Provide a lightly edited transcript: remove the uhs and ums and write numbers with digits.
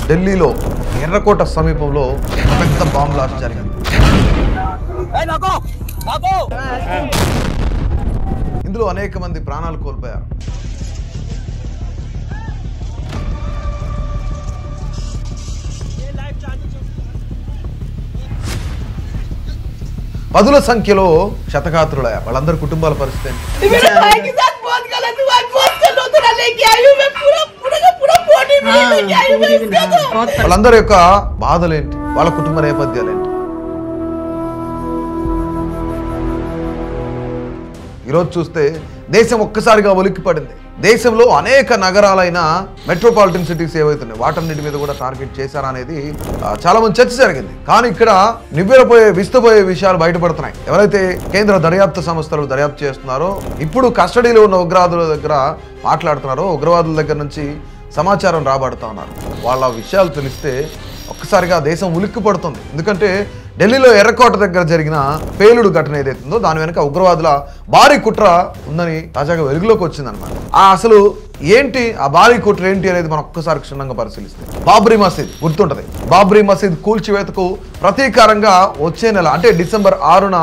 ఢిల్లీలో ఎర్రకోట సమీపంలో పెద్ద బాంబ్ బ్లాస్ట్ జరిగింది. ఇందులో అనేక మంది ప్రాణాలు కోల్పోయారు. పదుల సంఖ్యలో క్షతగాత్రులయ్యారు. వాళ్ళందరి కుటుంబాల పరిస్థితి వాళ్ళందరి యొక్క బాధలేంటి, వాళ్ళ కుటుంబ నేపథ్యాలేంటి? ఈరోజు చూస్తే దేశం ఒక్కసారిగా ఉలిక్కి పడింది. దేశంలో అనేక నగరాలైన మెట్రోపాలిటన్ సిటీస్ ఏవైతున్నాయి వాటన్నిటి మీద కూడా టార్గెట్ చేశారా అనేది చాలా మంది చర్చ జరిగింది. కానీ ఇక్కడ విస్తుపోయే విషయాలు బయటపడుతున్నాయి. ఎవరైతే కేంద్ర దర్యాప్తు సంస్థలు దర్యాప్తు చేస్తున్నారో, ఇప్పుడు కస్టడీలో ఉన్న ఉగ్రవాదుల దగ్గర మాట్లాడుతున్నారో, ఉగ్రవాదుల దగ్గర నుంచి సమాచారం రాబడుతూ ఉన్నారు. వాళ్ళ విషయాలు తెలిస్తే ఒక్కసారిగా దేశం ఉలిక్కి పడుతుంది. ఎందుకంటే ఢిల్లీలో ఎర్రకోట దగ్గర జరిగిన పేలుడు ఘటన ఏదైతుందో దాని వెనుక ఉగ్రవాదుల భారీ కుట్ర ఉందని తాజాగా వెలుగులోకి వచ్చిందనమాట. అసలు ఏంటి ఆ భారీ కుట్ర ఏంటి అనేది మనం ఒక్కసారి క్షుణ్ణంగా పరిశీలిస్తే, బాబ్రీ మసీద్ గుర్తుంటది. బాబ్రీ మసీద్ కూల్చివేతకు ప్రతీకారంగా వచ్చే నెల అంటే డిసెంబర్ 6న